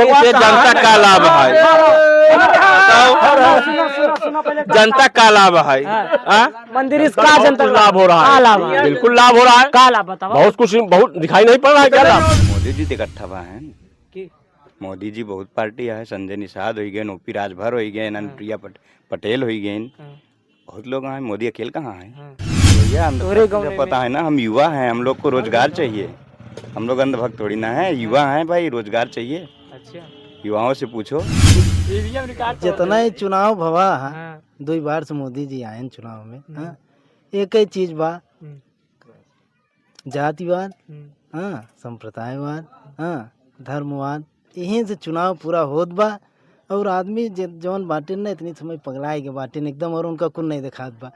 इससे जनता का लाभ है। जनता का लाभ है। मंदिर इसका जनता लाभ हो रहा है, लाभ है? बिल्कुल लाभ हो रहा है। का लाभ बताओ? बहुत कुछ बहुत दिखाई नहीं पड़ रहा है। क्या लाभ? मोदी जी इकट्ठा बा है। मोदी जी बहुत पार्टी है। संजय निषाद हो गए, ओपी राजभर हो गए, अनुप्रिया पटेल हो गए, बहुत लोग हैं। मोदी अकेले कहाँ है? भैया हम तो पता है ना, हम युवा हैं, हम लोग को रोजगार चाहिए। हम लोग अंधभक्त थोड़ी ना है, युवा हैं भाई, रोजगार चाहिए। अच्छा, युवाओं से पूछो। जितना ही चुनाव भवा है, 2 बार से मोदी जी आए हैं चुनाव में। हाँ, एक ही चीज बा, जातिवाद, हाँ, संप्रदायवाद, हाँ, धर्मवाद, यहीं से चुनाव पूरा होत बा। और आदमी जौन बाटे ना इतनी समय पगलाए के बाटे एकदम, और उनका कुल नहीं दिखात बा।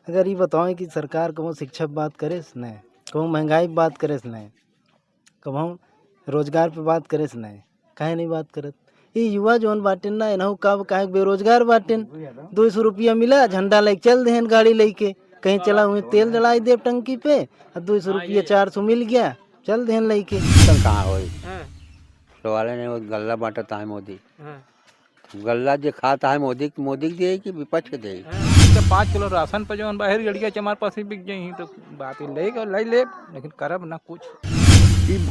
अगर ये बताओ कि सरकार कहूँ शिक्षा बात करे से नहीं, कहूँ महंगाई पर बात करे से नहीं, कहूँ रोजगार पे बात करे से नहीं, काहे नहीं बात करत? ये युवा जौन बाटे ना इनहु का काहे बेरोजगार बाटे। 200 रुपया मिला, झंडा लेके चल देहन, गाड़ी लेके कहीं चला हुए, तेल जलाई दे टंकी पे, और 200 रुपया 400 मिल गया, चल देहन लेके। कहाँ हो सवाल नहीं, वो गल्ला बांटता है मोदी। गल्ला जो खाता है मोदी के दे कि विपक्ष के दे? 5 किलो राशन पर जो बाहर गड़िया हमारे पास ही बिक गई, तो बात ही लेगा ले ले, लेकिन करब ना कुछ।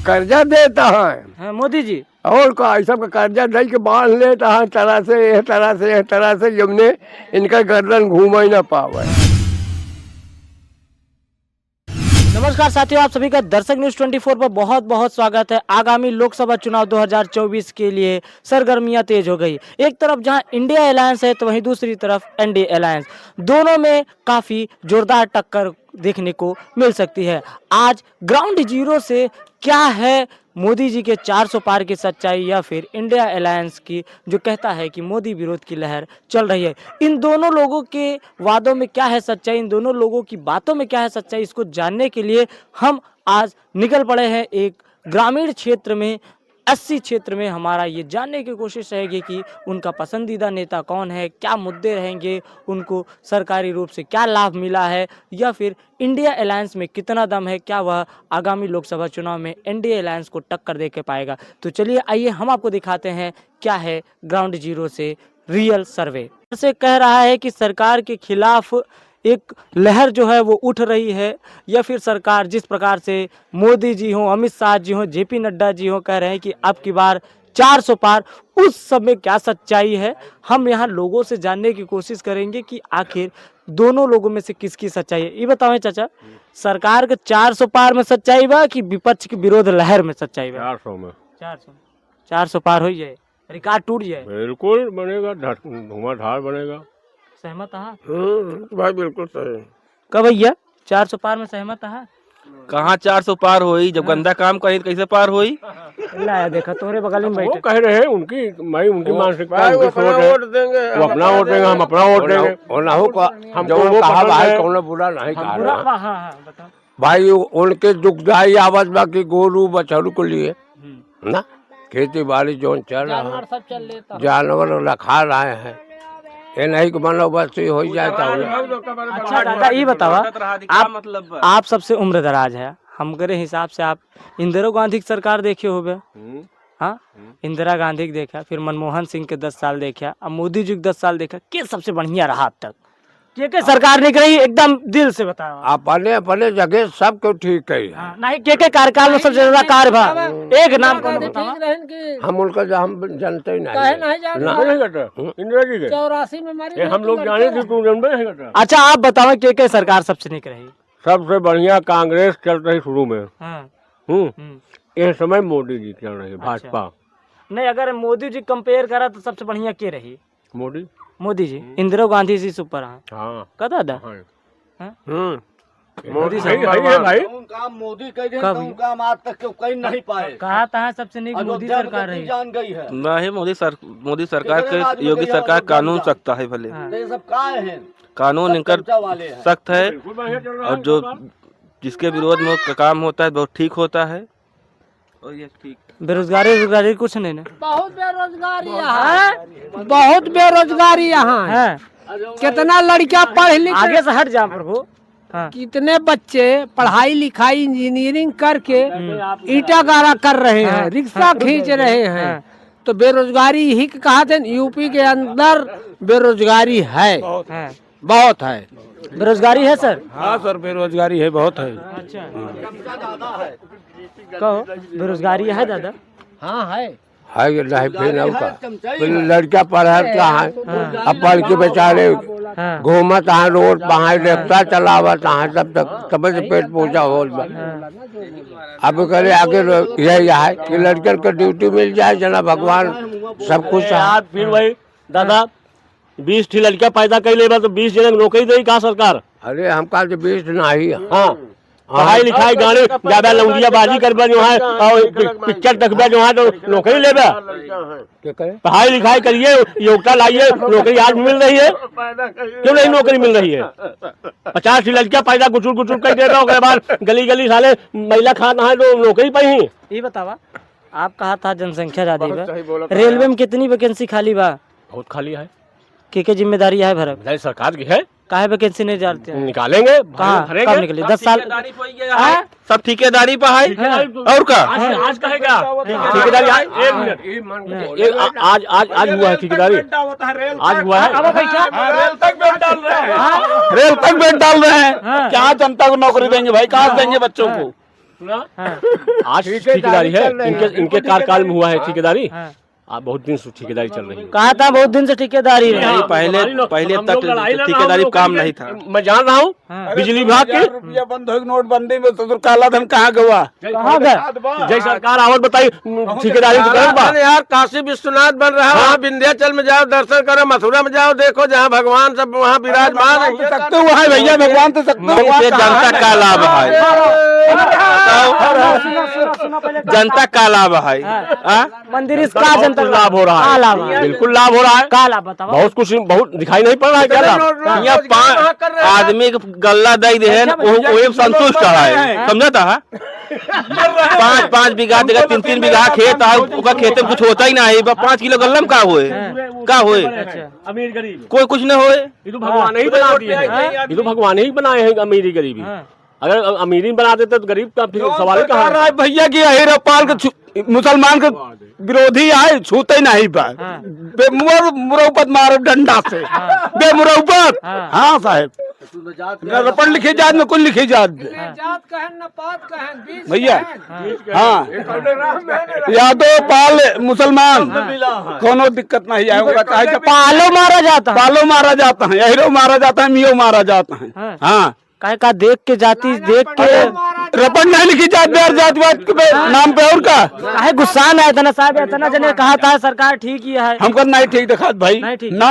कर्जा देता है मोदी जी, और का सब कर्जा दे के बांध लेता है, तरह से जमने इनका गर्दन घूम ही ना पावे। नमस्कार साथियों, आप सभी का दर्शक न्यूज 24 पर बहुत बहुत स्वागत है। आगामी लोकसभा चुनाव 2024 के लिए सरगर्मियां तेज हो गई। एक तरफ जहां इंडिया अलायंस है तो वहीं दूसरी तरफ एनडीए अलायंस, दोनों में काफी जोरदार टक्कर देखने को मिल सकती है। आज ग्राउंड जीरो से क्या है मोदी जी के 400 पार की सच्चाई, या फिर इंडिया अलायंस की जो कहता है कि मोदी विरोध की लहर चल रही है, इन दोनों लोगों के वादों में क्या है सच्चाई, इन दोनों लोगों की बातों में क्या है सच्चाई, इसको जानने के लिए हम आज निकल पड़े हैं एक ग्रामीण क्षेत्र में, 80 क्षेत्र में। हमारा ये जानने की कोशिश रहेगी कि उनका पसंदीदा नेता कौन है, क्या मुद्दे रहेंगे, उनको सरकारी रूप से क्या लाभ मिला है, या फिर इंडिया अलायंस में कितना दम है, क्या वह आगामी लोकसभा चुनाव में एनडीए अलायंस को टक्कर दे के पाएगा। तो चलिए आइए हम आपको दिखाते हैं क्या है ग्राउंड जीरो से रियल सर्वे। से कह रहा है कि सरकार के खिलाफ एक लहर जो है वो उठ रही है, या फिर सरकार जिस प्रकार से मोदी जी हों, अमित शाह जी हों, जेपी नड्डा जी हों कह रहे हैं कि अब की बार 400 पार, उस सब में क्या सच्चाई है। हम यहाँ लोगों से जानने की कोशिश करेंगे कि आखिर दोनों लोगों में से किसकी सच्चाई है। ये बताओ चाचा, सरकार के 400 पार में सच्चाई बा कि विपक्ष के विरोध लहर में सच्चाई बा? 400 में 400 पार हो जाए, रिकॉर्ड टूट जाए, बिल्कुल बनेगा, धुआंधार बनेगा। सहमत है भाई? बिल्कुल सही। कब भैया 400 पार में सहमत है? कहाँ 400 पार होई? जब गंदा काम करी तो कैसे पार होई? लाया देखा तोरे बगल में बैठे, वो कह रहे हैं उनकी मानसिकता, उनकी सोच है, वो अपना वोट देंगे, हम अपना वोट देंगे। और ना हो हम जो वो कहा भाई कौन बुरा नहीं कहा रहा। हाँ, बताओ भाई उनके दुखदायी आवाज बाकी गोरू बछड़ू को लिए ना, खेती बाड़ी जो चल रहा है, जानवर रखा रहे हैं, ये नहीं कि मानो बस हो जाता है। अच्छा दादा ये बतावा, आप सबसे उम्र दराज है, हमरे हिसाब से आप इंदिरा गांधी की सरकार देखे हो गए? हाँ, इंदिरा गांधी की देखा, फिर मनमोहन सिंह के 10 साल देखा, अब मोदी जी के 10 साल देखा, क्या सबसे बढ़िया रहा अब तक? के सरकार निकल रही एकदम दिल से बताओ। अपने जगह सब को ठीक है। नहीं के कार्यकाल में सबसे ज्यादा कार्य भा एक नाम कौन बताओ? हम उनका हम जानते ही नहीं इंदिरा जी के 84 में हम लोग जाने थे, तू जानते हैं? अच्छा आप बताओ के सरकार सबसे निकल रही? सबसे बढ़िया कांग्रेस चल रही शुरू में। इस समय मोदी जी चल रही है, भाजपा। नहीं, अगर मोदी जी कंपेयर करा तो सबसे बढ़िया के रही? मोदी जी इंदिरा गांधी जी सुपर है। हाँ, का दादा मोदी भाई मोदी काम आज तक क्यों कहीं नहीं पाए। कहा था सबसे निक मोदी सरकार रही, जान गई है। नहीं, मोदी सरकार के, योगी सरकार कानून सख्त है भले, ये सब काहे हैं, कानून इनका सख्त है, और जो जिसके विरोध में काम होता है बहुत ठीक होता है। और ये ठीक बेरोजगारी कुछ नहीं ना, बहुत बेरोजगारी यहाँ है। कितना लड़कियां पढ़ लिख, आगे से हट जा प्रभु। हाँ। कितने बच्चे पढ़ाई लिखाई इंजीनियरिंग करके ईटा गारा कर रहे हैं, रिक्शा खींच रहे हैं, तो बेरोजगारी ही कहा थे, यूपी के अंदर बेरोजगारी है, हाँ। बहुत है। बेरोजगारी है सर? हाँ सर, बेरोजगारी है, बहुत है। अच्छा, कहो बेरोजगारी है दादा? हाँ है नहीं फिर का लड़का पढ़ता है, अब पढ़ के बेचारे हाँ। घूमत है रोड पहाड़ रेफ्ता चलावत है, तब तक तब से पेट पूजा हो। अब करे आगे यही है कि लड़कन को ड्यूटी मिल जाए, जना भगवान सब कुछ है। फिर वही दादा 20 ठी लड़का पैदा कर ले तो 20 जन नौकरी दे का सरकार? अरे हमका तो 20 नहीं है। हाँ, पढ़ाई लिखाई गाने ज्यादा लौंडिया बाजी करबा जो है और पिक्चर देखबा जो है तो नौकरी लेबा। पढ़ाई लिखाई करिए, योग्यता लाइए, नौकरी आज मिल रही है, क्यों नहीं नौकरी मिल रही है? 50 ठी लड़का पैदा गुचुर गुचुर कर दे रहा उसके बाद गली गली साले महिला खाना है तो नौकरी पाई। ये बतावा, आप कहा था जनसंख्या ज्यादा बा, रेलवे में कितनी वैकेंसी खाली बा? बहुत खाली है। के जिम्मेदारी है भरत? सरकार की है, काहे वैकेंसी नहीं जानते हैं? निकालेंगे। कहाँ कब निकले? 10 साल सब ठेकेदारी पे है और का आज कहेगा ठेकेदारी। एक मिनट, आज हुआ है ठेकेदारी, आज हुआ है। रेल तक बेट डाल रहे हैं। क्या जनता को नौकरी देंगे भाई? कहाँ देंगे बच्चों को? आज ठेकेदारी है, इनके कार्यकाल में हुआ है ठेकेदारी। बहुत दिन से ठेकेदारी चल रही है। कहा था बहुत दिन से ठेकेदारी है। नहीं, पहले तक ठेकेदारी काम नहीं था। मैं जान रहा हूँ बिजली विभाग के रुपया बंद हो, नोटबंदी में तो काला धन कहाँ गवा? कहाँ गए? जय सरकार आवत बताई ठेकेदारी तो करत बा। यार काशी विश्वनाथ बन रहा है, वहाँ विंध्याचल में जाओ दर्शन करो, मथुरा में जाओ देखो, जहाँ भगवान सब वहाँ विराजमान है। सकते हुआ है भैया, भगवान तो सकते। जनता का लाभ है, जनता का लाभ है। मंदिर इसका जनता का लाभ हो रहा है, लाभ है? बिल्कुल लाभ हो रहा है। का लाभ बताओ? बहुत कुछ, बहुत दिखाई नहीं पड़ रहा है। क्या लाभ? यहाँ 5 आदमी के गल्ला दे दे वो संतुष्ट है, समझता है? 5 बीघा देगा, 3 बीघा खेत है, उसका खेत में कुछ होता ही नहीं। 5 किलो गल्ला में का होए? का होए? अमीर गरीब कोई कुछ न होए। ये तो भगवान ही बना दिए हैं, ये तो भगवान ही बनाए हैं अमीरी गरीबी। अगर अमीरी बना देते तो गरीब का फिर सवाल ही कहाँ है? भैया की अहिर पाल के मुसलमान के विरोधी आए, छूते नहीं बा। मुरौपत मारो डंडा से, बेमुरौपत। हाँ साहब, न पढ़ लिखी जात में कुल लिखी जात भैया। हाँ, यादव पाल मुसलमान कोनो दिक्कत नहीं आएगा। चाहे पालो मारा जाता है, पालो मारा जाता है, अहिरो मारा जाता है, मियो मारा जाता है। हाँ, काहे का देख के जाति देख के रपट नहीं लिखी जात जातिवाद के नाम पे और का काहे गुस्सा है इतना साहब? इतना जने कहा था सरकार ठीक ही है। हमको नहीं ठीक देखा भाई, नहीं ठीक ना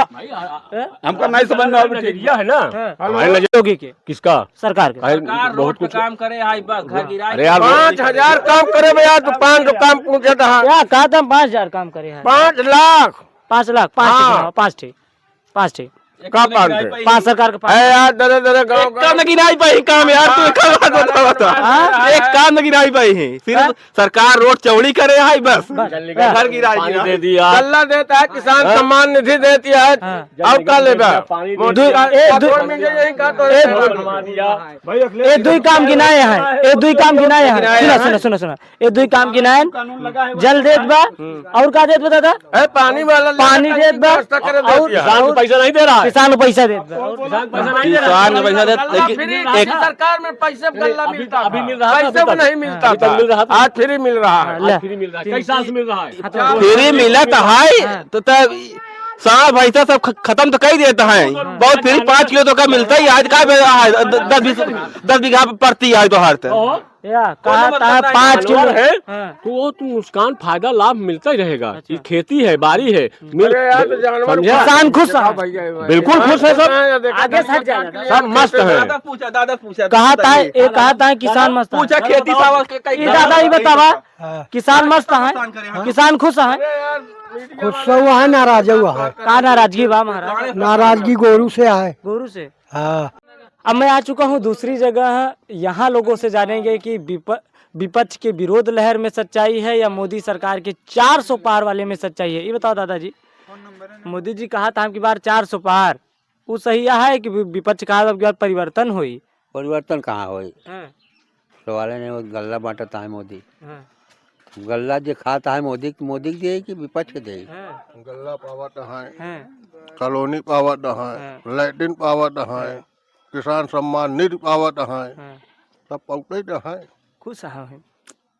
हमको नहीं समझ में आया। ठीक है ना हमारे नजरों के किसका? सरकार के। बहुत कुछ काम करे, घर गिरा। अरे यार 5000 काम करे भैया, तो 5 काम पूछे था। क्या कहा था? 5000 काम करे हैं। 5 लाख 5 लाख 5 ठीक का पान पाँच सरकार के पास यार, दरे दरे गाँव काम नहीं गिराई पाई काम यार। तू एक काम नहीं गिराई पाई है। सिर्फ सरकार रोड चौड़ी करे है, बस घर गिराई दे दिया। गल्ला देता है, किसान सम्मान निधि देती है, और का लेगा? ये दुई काम गिनाए हैं, ये दुई काम गिनाए हैं। सुनो ये दुई काम गिनाए, जल देत बा और का देत बता था? पानी वाला पानी देत बा और पैसा नहीं दे रहा है। किसान को पैसा देत बा। किसान पैसा दे, लेकिन एक सरकार में पैसे गल्ला मिलता, अभी मिल रहा है, पैसे नहीं मिलता अभी तक मिल रहा था। आज फ्री मिल रहा है। फ्री मिल रहा है, कई साल से मिल रहा है। फ्री मिला तो है तो सारा पैसा सब खत्म तो कर देता है। बहुत फ्री 5 किलो तो का मिलता ही आज का 10 बीघा प्रति आज तो हर कहा था 5 किलो है तो वो तो नुकसान फायदा लाभ मिलता ही रहेगा। ये खेती है, बारी है, किसान खुश है, बिल्कुल खुश है सब। आगे हट जाएगा, सब मस्त है। कहा था ये कहा था किसान मस्त पूछा खेती दादा ही बतावा, किसान मस्त है, किसान खुश है। खुश हुआ है, नाराज हुआ है। कहा नाराजगी बा महाराज? नाराजगी गोरू से है। गोरू से। हाँ, अब मैं आ चुका हूँ दूसरी जगह। यहाँ लोगों से जानेंगे कि विपक्ष के विरोध लहर में सच्चाई है या मोदी सरकार के 400 पार वाले में सच्चाई है। ये बताओ दादाजी, मोदी जी कहा था कि बार 400 पार, वो सही है कि विपक्ष कहा अब परिवर्तन हुई? परिवर्तन कहाँ हुई? सवाल नहीं, वो गल्ला बांटता है मोदी। गल्ला जो खाता है मोदी मोदी के दे कि विपक्ष के दे? गल्ला पावत है, कॉलोनी पावत है, लैट्रिन पावत है, किसान सम्मान निधि पावत है, सब पौते है। खुश है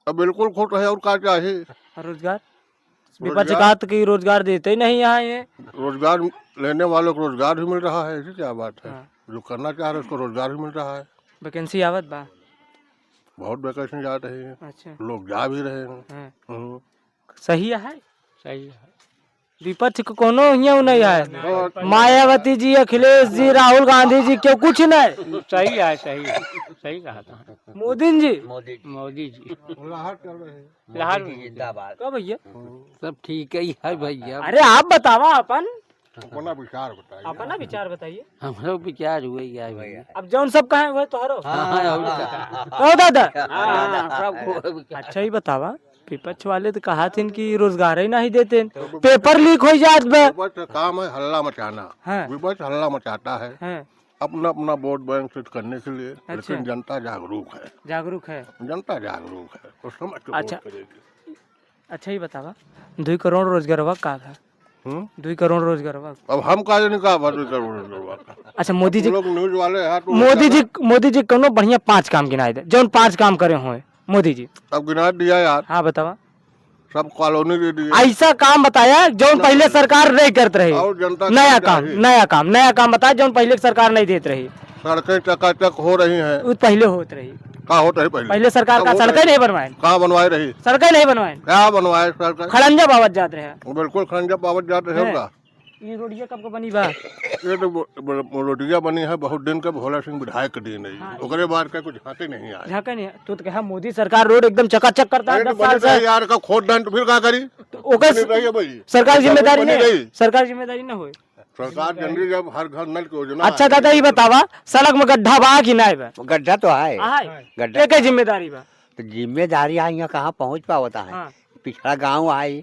अब बिल्कुल खुश है और क्या चाहिए। रोजगार विपक्ष कहा कि रोजगार देते ही नहीं यहाँ ये। रोजगार लेने वालों को रोजगार भी मिल रहा है, ऐसी क्या बात है। जो करना चाह रहे उसको रोजगार भी मिल रहा है। वैकेंसी आवत बा, बहुत वैकेंसी जा रही है, अच्छा लोग जा भी रहे हैं। सही है, सही है। विपक्ष को कोनो हियां नहीं है, मायावती जी, अखिलेश जी, राहुल गांधी जी, क्यों कुछ नहीं। सही है, सही है, सही कहा था मोदी जी, मोदी जी। लहर जिंदाबाद। कब भैया सब ठीक ही है भैया। अरे आप बतावा अपन अपना विचार बताइए। अपना विचार बताइए। हम लोग विचार हुए ही है भैया। अब जौन सब कहे हुए तोहरो कहो दादा। अच्छा ही बतावा, विपक्ष वाले तो कहा थे कि रोजगार ही नहीं देते, पेपर लीक हो जात बे। विपक्ष का काम है हल्ला मचाना। हाँ। विपक्ष हल्ला मचाता है हाँ, अपना अपना वोट बैंक सिद्ध करने के लिए। लेकिन जनता जागरूक है, जागरूक है। जनता जागरूक है, तो समझ के अच्छा। वोट करेगी। अच्छा ही बतावा, 2 करोड़ रोजगारवा का था? 2 करोड़ रोजगारवा। अब हम काहे नहीं कहा बात करोड़। अच्छा मोदी जी, लोग न्यूज वाले हैं तो मोदी जी कोनो बढ़िया 5 काम गिनाए दे, जौन 5 काम करे हुए मोदी जी। अब गिना दिया यार, हाँ बतावा, सब कॉलोनी दे दी। ऐसा काम बताया जौन पहले सरकार नहीं करते रही। और जनता नया काम बताया जौन पहले सरकार नहीं देते रही। सड़कें चकाचक हो रही हैं। वो पहले होते रही, कहाँ होता है पहले सरकार का सड़कें नहीं बनवाए, कहाँ बनवाए रही, सड़कें नहीं बनवाए, क्या बनवाए सड़कें। खड़ंजा बाबत जाते रहे। बिल्कुल खंजा पावत जाते हैं होगा। ये रोडिया कब को बनी बा? ये तो रोटियां बनी है बहुत दिन के, भोला सिंह विधायक के दिन है। ओकरे बाद का कुछ हाथे नहीं आया। झाका नहीं तो कहा मोदी सरकार रोड एकदम चकाचक करता है 10 साल से। यार का खोद दंड फिर क्या करी, ओकर भाई सरकार जिम्मेदारी बनी नहीं, रही। सरकार जिम्मेदारी न होए। सरकार जनरी जब हर घर नल की योजना। अच्छा दादा ये बतावा, सड़क में गड्ढा बा कि नहीं बा? गड्ढा तो है, गड्ढा क्या जिम्मेदारी बा? तो जिम्मेदारी है, यहाँ कहाँ पहुँच पाता है। हाँ। पिछड़ा गाँव है,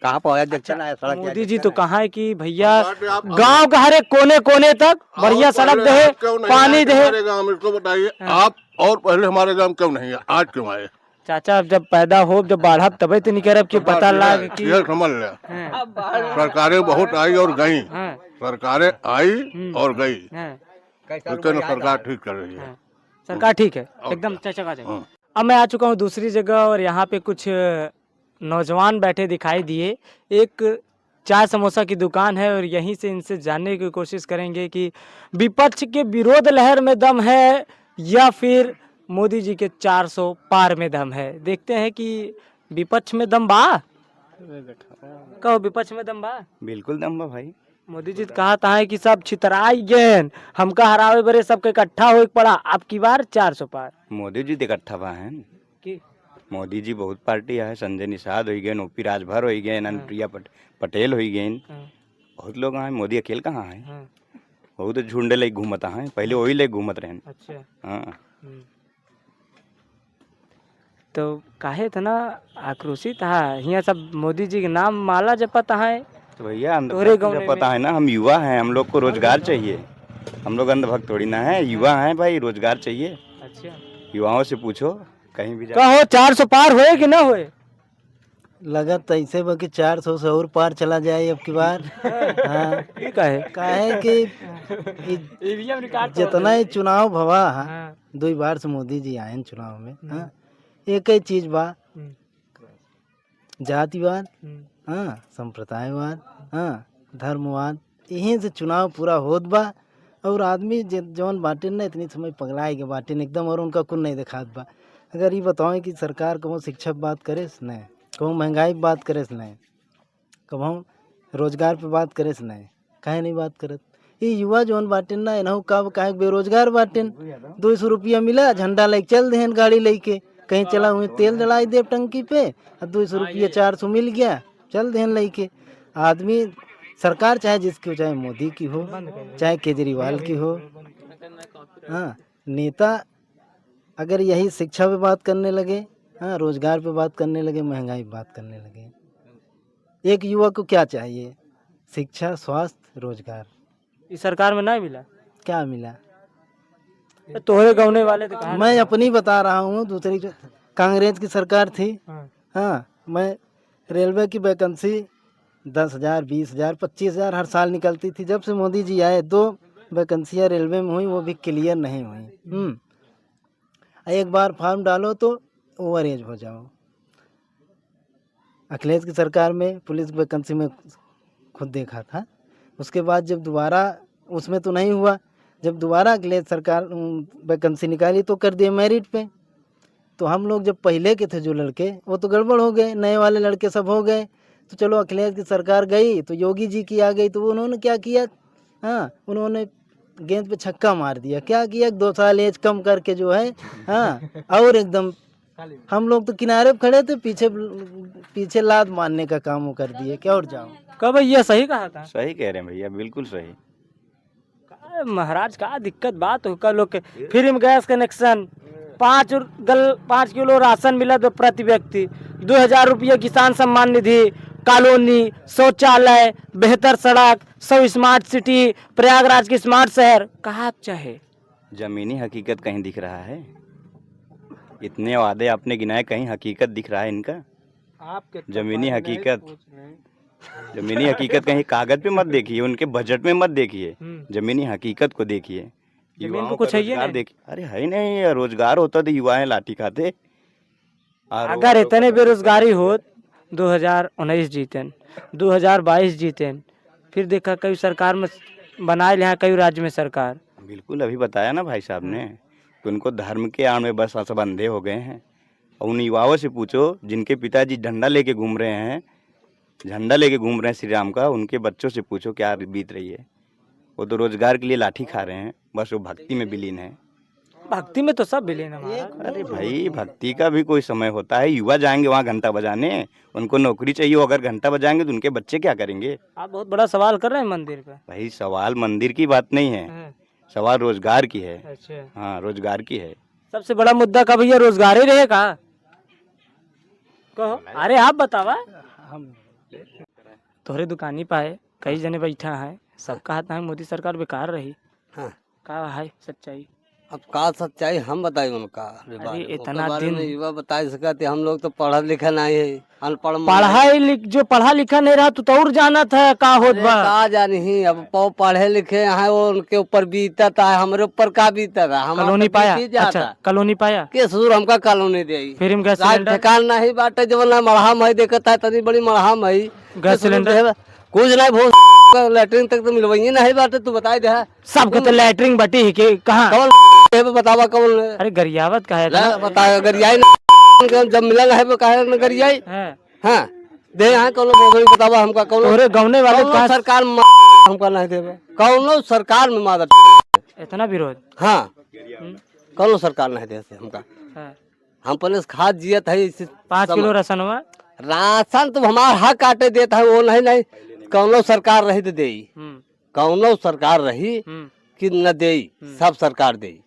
कहाँ पहुँचा देखते ना सड़क। मोदी जी तो कहा है कि भैया गांव का हर एक कोने कोने तक बढ़िया सड़क दे, पानी दे। हमारे गाँव में इसको बताइए आप, और पहले हमारे गाँव क्यों नहीं है, आज क्यों आए। चाचा जब पैदा हो, जब बढ़ब तबे तो नहीं करब कि पता लग कि ये समझ लिया। सरकारें बहुत आई और गई, सरकारें आई और गई, लेकिन सरकार ठीक कर रही है। सरकार ठीक है एकदम चकाचक। अब मैं आ चुका हूँ दूसरी जगह और यहाँ पे कुछ नौजवान बैठे दिखाई दिए। एक चाय समोसा की दुकान है और यहीं से इनसे जानने की कोशिश करेंगे कि विपक्ष के विरोध लहर में दम है या फिर मोदी जी के 400 पार में दम है। देखते हैं कि विपक्ष में दम बा। कहो विपक्ष में दम बा? बिल्कुल दम बा भाई। मोदी जी कहा था है कि सब छितराई गए, हमका हरावे बरे सबके इकट्ठा हो पड़ा, अब की बार 400 पार। मोदी जी इकट्ठा बा हैं की मोदी जी बहुत पार्टी है, संजय निषाद हो गए, ओपी राजभर हो गए, अनुप्रिया पटेल हो गए, बहुत लोग हैं। मोदी अकेले कहाँ है, बहुत झुंडे ले घूमता है, पहले वही ले घूमत रहे। अच्छा हाँ तो काहे तना आक्रोशित है यहाँ सब मोदी जी के नाम माला जपता है। तो भैया हम तो पता है ना, हम युवा हैं, हम लोग को रोजगार चाहिए। हम लोग अंधभक्त थोड़ी ना है, युवा हैं भाई, रोजगार चाहिए। अच्छा युवाओं से पूछो कहीं भी कहो 400 पार होए कि ना होए? लगा तो ऐसे बा कि 400 से और पार चला जाए अब की बार। हाँ काहे कि जितना ही चुनाव भवा है, 2 बार से मोदी जी आए चुनाव में। हाँ एक ही चीज बा, जातिवाद, हाँ संप्रदायवाद, हाँ धर्मवाद, यहीं से चुनाव पूरा होत बा। और आदमी जौन बाटे ना इतनी समय पगलाए के बाटे एकदम, और उनका कुछ नहीं दिखात बा। अगर ये बताओ कि सरकार कहूँ शिक्षा पे बात करे से नहीं, कहूँ महंगाई पे बात करे से नहीं, कहूँ रोजगार पे बात करे से नहीं, काहे नहीं बात करत। ये युवा जौन बाटे ना इन्हों कब काहे बेरोजगार बाटेन, 200 रुपया मिला झंडा लेके चल देहन, गाड़ी लेके कहीं चला हुए तेल जलाई दे टंकी पे, 200 रुपया 400 मिल गया, चल देहन लेके। आदमी सरकार चाहे जिसकी हो, चाहे मोदी की हो, चाहे केजरीवाल की हो, हाँ नेता अगर यही शिक्षा पे बात करने लगे, हाँ रोजगार पे बात करने लगे, महंगाई पे बात करने लगे, एक युवा को क्या चाहिए? शिक्षा, स्वास्थ्य, रोजगार। इस सरकार में नहीं मिला, क्या मिला? तोहरे गौने वाले तो कहा। मैं अपनी बता रहा हूँ, दूसरी कांग्रेस की सरकार थी, हाँ, मैं रेलवे की वैकेंसी 10,000, 20,000, 25,000 हर साल निकलती थी। जब से मोदी जी आए 2 वैकेंसियाँ रेलवे में हुई, वो भी क्लियर नहीं हुई। एक बार फॉर्म डालो तो ओवर एज हो जाओ। अखिलेश की सरकार में पुलिस वैकेंसी में खुद देखा था। उसके बाद जब दोबारा उसमें तो नहीं हुआ, जब दोबारा अखिलेश सरकार वैकेंसी निकाली तो कर दिए मेरिट पे। तो हम लोग जब पहले के थे जो लड़के, वो तो गड़बड़ हो गए, नए वाले लड़के सब हो गए। तो चलो अखिलेश की सरकार गई तो योगी जी की आ गई, तो उन्होंने क्या किया, हाँ, उन्होंने गेंद पे छक्का मार दिया। क्या किया, 2 साल एज कम करके जो है, हाँ, और एकदम हम लोग तो किनारे पे खड़े थे, पीछे लात मारने का काम वो कर दिए। क्या और जाओ, कब ये सही कहा था? सही कह रहे हैं भैया, बिल्कुल सही। महाराज का दिक्कत बात हो का लोग के फ्री में गैस कनेक्शन, 5 किलो राशन मिला तो प्रति व्यक्ति, 2,000 रुपये किसान सम्मान निधि, कॉलोनी, शौचालय, बेहतर सड़क, 100 स्मार्ट सिटी, प्रयागराज की स्मार्ट शहर। कहाँ आप चाहे जमीनी हकीकत कहीं दिख रहा है? इतने वादे आपने गिनाए, कहीं हकीकत दिख रहा है इनका? जमीनी हकीकत कहीं कागज पे मत देखिए, उनके बजट में मत देखिए, जमीनी हकीकत को देखिए। जमीन तो कुछ है ही नहीं। देखिए, अरे है ही नहीं, रोजगार होता तो युवाएं लाठी खाते। अगर इतने बेरोजगारी हो 2019 जीते, 2022 जीते, फिर देखा कई सरकार में बनाए यहाँ, कई राज्य में सरकार। बिल्कुल, अभी बताया ना भाई साहब ने कि उनको धर्म के आड़ में बस अंधे हो गए हैं। और उन युवाओं से पूछो जिनके पिताजी झंडा लेके घूम रहे हैं श्री राम का, उनके बच्चों से पूछो क्या बीत रही है। वो तो रोजगार के लिए लाठी खा रहे हैं, बस वो भक्ति में विलीन है। भक्ति में तो सब विलीन है महाराज। अरे भाई, भक्ति का भी कोई समय होता है। युवा जाएंगे वहाँ घंटा बजाने, उनको नौकरी चाहिए, अगर घंटा बजाएंगे तो उनके बच्चे क्या करेंगे? आप बहुत बड़ा सवाल कर रहे हैं मंदिर पे। भाई सवाल मंदिर की बात नहीं है, सवाल रोजगार की है। अच्छा, हाँ, रोजगार की है। सबसे बड़ा मुद्दा का भैया रोजगार ही रहेगा। कहो, अरे आप बतावा। हम तोहरे दुकानी पाए कई जने बैठा है, सबका हाथ है मोदी सरकार बेकार रही। हाँ। का है सच्चाई? अब का सच्चाई हम बताए उनका? अरे इतना दिन युवा बता सकते, हम लोग तो पढ़ा लिखा नहीं है, अनपढ़। जो पढ़ा लिखा नहीं रहा तो और जाना था का होत बा? का जानी ही, अब पढ़े लिखे हैं, वो उनके ऊपर बीता था, हमारे ऊपर का बीता था? हम कॉलोनी पाया? अच्छा, कॉलोनी पाया के सूर हमका कॉलोनी दे फिर हम गैस सिलेंडर ठेकान नहीं बाटे, जो ना मढ़ा मई देखता है, तनी बड़ी मढ़ा मई गैस सिलेंडर कुछ नहीं, बहुत लैट्रिन तक तो मिलवाई नहीं बाटे। तू बताई दे, सबके तो लैटरिन बटी ही के कहाँ? कौन बतावा कौन? अरे गरियावत का है बता, गरियाई जब मिलल है कहे न गरियाई। हाँ, दे यहाँ कौन बतावा हमका? कौन गौने वाले सरकार हमका नहीं देवे, कौन सरकार में मादर इतना विरोध? हाँ, कौन सरकार नहीं दे हमका। हम पहले खाद जियत है 5 किलो राशन हुआ। राशन तो हमारा हक काटे देता है, वो नहीं कौनो सरकार रही तो दे, कौनो सरकार रही कि न दे, सब सरकार दे।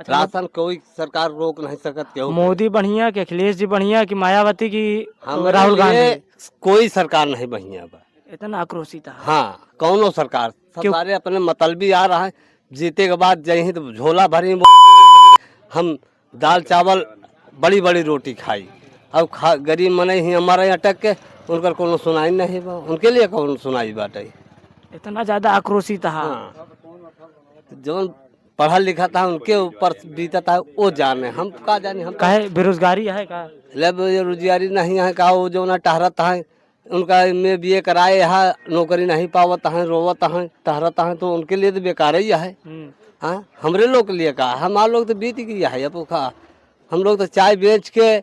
राशन कोई सरकार रोक नहीं सकती। मोदी बढ़िया कि अखिलेश जी बढ़िया कि मायावती की राहुल गांधी? कोई सरकार नहीं बढ़िया बा। इतना आक्रोशित है। हाँ, कौनो सरकार, सब सारे अपने मतलबी आ रहा है। जीते के बाद जही तो झोला भरी, हम दाल चावल बड़ी बड़ी रोटी खाई। अब गरीब मने ही हमारे अटक के, उनकर कोनो सुनाई नहीं बा, उनके लिए कौन सुनाई बाटे? इतना ज्यादा आक्रोशित था। हाँ। जो पढ़ा लिखा था उनके ऊपर बीता था, वो जाने, हम का जाने। हम काहे बेरोजगारी है का? बेरोजगारी नहीं है का? वो जो ना टहरत है, उनका में बीए कराए है, नौकरी नहीं पावत है, रोवत है, टहरत है, तो उनके लिए तो बेकार ही है। हाँ, हमरे लोग के लिए का? हमारे लोग तो बीत गया है। अब का हम लोग तो चाय बेच के,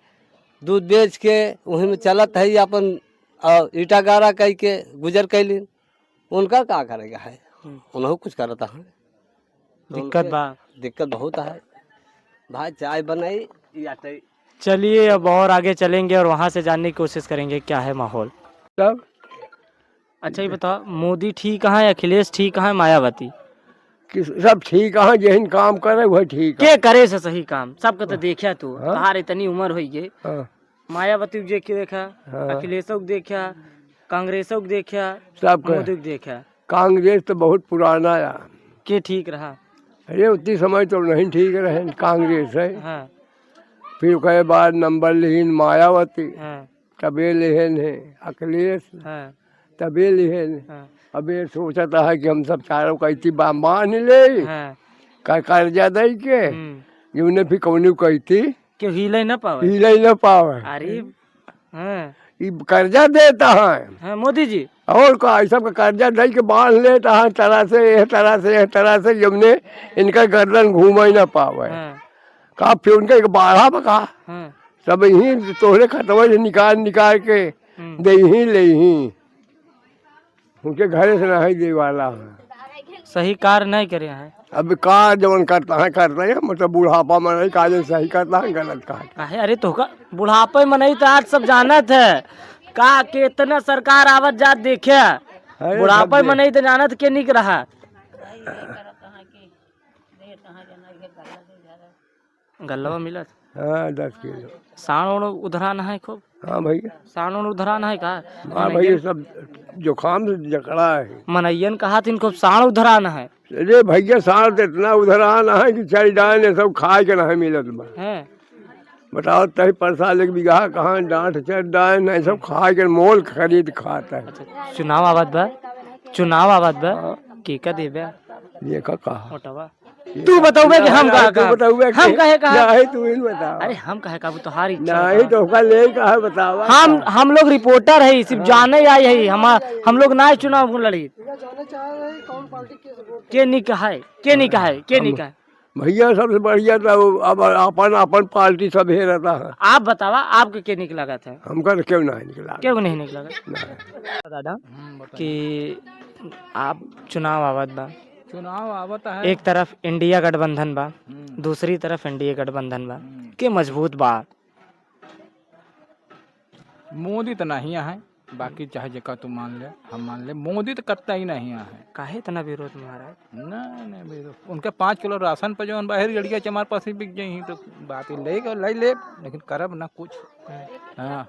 दूध बेच के वहीं में चलत है, अपन ईटा गारा कह के गुजर कैली। उनका क्या करेगा है? उन्होंने कुछ करता है। दिक्कत बहुत है भाई। चाय बनाई या चलिए अब और आगे चलेंगे और वहाँ से जानने की कोशिश करेंगे क्या है माहौल। सब अच्छा ये बताओ, मोदी ठीक है, अखिलेश ठीक है, मायावती? सब ठीक है, जिन काम करे वह ठीक है। के करे से सही काम? सबका तो देखा तू, तहार इतनी उम्र हुई है। मायावती को देखा, अखिलेशों को देखा, कांग्रेसों को देखा, सब मोदी को देखा। कांग्रेस तो बहुत पुराना है। के ठीक रहा? अरे उतनी समय तो नहीं ठीक रहे, कांग्रेस है। हाँ। फिर उसके बाद नंबर लीन मायावती, तबे लेहन है अखिलेश हाँ, तबे लेहन हाँ, अबे सोचता है कि हम सब चारों कहती बामान ले हाँ, का कर्जा दे के यूने भी कौनी कहती क्यों हिले न पावे? हिले न पावे अरे हाँ, ई कर्जा देता है हाँ मोदी जी, और का ऐसा का कर्जा दे के बांध लेता है तरह से यमुने इनका गर्दन घूम ही न पावे हाँ, का फिर उनका एक बाढ़ा बका हाँ, सब यही तोहरे खतवा से निकाल के दे ही ले ही उनके घरे से नहीं दे वाला है। सही कार्य नहीं करे हैं। अब का जवन करता है मतलब बुढ़ापा में नहीं काजे सही करता है गलत का काहे? अरे तो का बुढ़ापे में नहीं तो आज सब जानत है का कितना सरकार आवत जात देखे, अरे बुढ़ापे सब में नहीं तो जानत के निक रहा। गल्लवा मिलत हाँ 10 किलो साण उधराना है खूब, हाँ भैया साण उधराना है का? हाँ भैया सब जुकाम से जकड़ा है। मनैयन कहा थी इनको साण उधराना है। अरे भैया साल तो इतना उधर आना है कि चल डाल ने सब खाए के नहीं मिलत बा हैं? बताओ तही परसाल एक बीघा कहाँ डांट चढ़ डाल नहीं सब खाए के मोल खरीद खाता है। चुनाव आबाद बा की का देबे ये का कहा मोटवा तू बताओगे कि हम कहा तू बताओगे हम कहे कहा? नहीं तू ही बता। अरे हम कहे का तुम्हारी इच्छा नहीं तो का ले कहा बतावा हम लोग रिपोर्टर है, सिर्फ जाने आई है, हम लोग ना चुनाव को लड़ी के नहीं कहा है, के नहीं कहा है, के नहीं कहा है? भैया सबसे बढ़िया तो अब अपन पार्टी सब हे रहता है। आप बतावा आपके के निकला था? हमका तो क्यों नहीं निकला क्यों नहीं निकला दादा कि आप चुनाव आवत बा, चुनाव आवता है। एक तरफ इंडिया गठबंधन बा, दूसरी तरफ इंडिया गठबंधन बा के मजबूत बा। मोदी तो नहीं है, बाकी चाहे जगह तू मान ले हम मान ले, मोदी तो करता ही नहीं है। काहे इतना विरोध में आ रहा है? नहीं विरोध उनके 5 किलो राशन पर जो बाहर गड़िया हमारे पास ही बिक जाही तो बात ही ले लेकिन करब ना कुछ। हाँ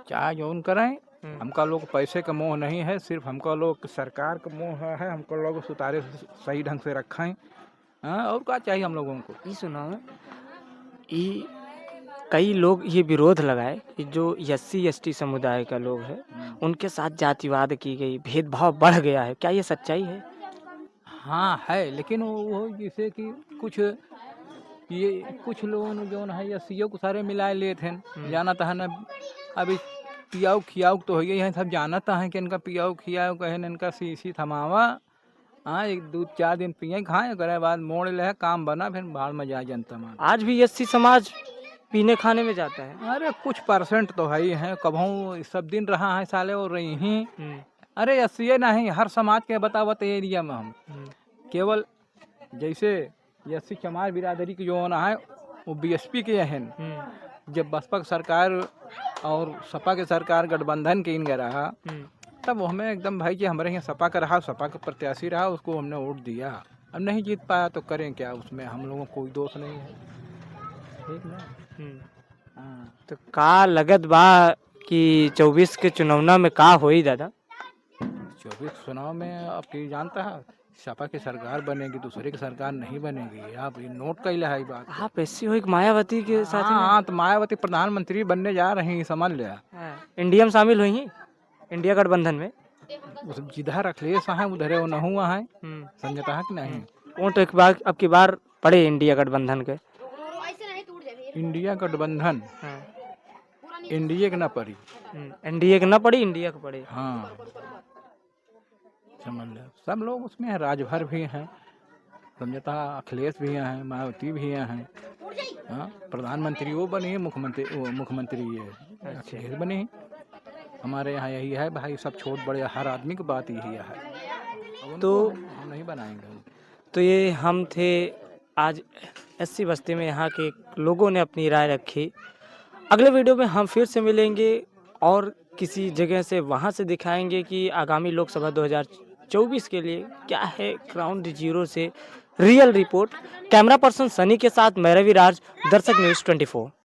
चाहे जो करें, हमका लोग पैसे का मोह नहीं है, सिर्फ हमका लोग सरकार का मोह है। हमको लोग सुतारे सही ढंग से रखें। हाँ और क्या चाहिए हम लोगों को? ये सुना ये कई लोग ये विरोध लगाए कि जो SC/ST समुदाय का लोग है उनके साथ जातिवाद की गई, भेदभाव बढ़ गया है, क्या ये सच्चाई है? हाँ है, लेकिन वो जैसे कि कुछ लोगों ने जो है SC को सारे मिलाए लिए थे, जाना था ना। अभी पियाऊ खियाऊ तो हो गई है, सब जानता है कि इनका पियाऊ खियाऊ कहे इनका सीसी थमावा। हाँ 1-2-4 दिन पिए खाए, करे बाद मोड़ ले काम बना, फिर बाहर में जाए जनता मान। आज भी SC समाज पीने खाने में जाता है? अरे कुछ परसेंट तो है ही है, कभू सब दिन रहा है साले और रही ही। अरे SC नहीं, हर समाज के बतावत एरिया में हम केवल जैसे SC चमार बिरादरी की जो ना है वो BSP के हैं। जब बसपा की सरकार और सपा के सरकार गठबंधन के इन रहा तब हमें एकदम भाई जी हमारे यहाँ सपा का रहा, सपा का प्रत्याशी रहा, उसको हमने वोट दिया। अब नहीं जीत पाया तो करें क्या, उसमें हम लोगों को कोई दोष नहीं है। ठीक ना? हाँ तो का लगत बा कि 24 के चुनाव में का होई दादा? 24 चुनाव में आपकी जानता है सपा की सरकार बनेगी, दूसरे की सरकार नहीं बनेगी। आप ये नोट कैला है बात। आप ऐसी हो मायावती के साथ? हाँ तो मायावती प्रधानमंत्री बनने जा रही हैं, समझ लिया। इंडिया में शामिल हुई हैं, इंडिया गठबंधन में? जिधर अखिलेश है उधर वो न हुआ है, समझता है कि नहीं? वोट एक बार अब की बार पड़े इंडिया गठबंधन के? इंडिया गठबंधन इंडिया के न पड़ी, एनडीए के न पड़ी, इंडिया के पड़े। हाँ समझ लिया। सब लोग उसमें है, राजभर भी हैं, समझता अखिलेश भी हैं, मायावती भी हैं। हाँ प्रधानमंत्री वो बनी है, मुख्यमंत्री ये अखिलेश बनी है। हमारे यहाँ यही है भाई, सब छोट बड़े हर आदमी की बात यही है। तो हम नहीं बनाएंगे। तो ये हम थे आज SC बस्ती में, यहाँ के लोगों ने अपनी राय रखी। अगले वीडियो में हम फिर से मिलेंगे और किसी जगह से वहाँ से दिखाएंगे कि आगामी लोकसभा 2024 के लिए क्या है ग्राउंड जीरो से real report. Camera person Sunny के साथ मैं रविराज, दर्शक न्यूज़ 24।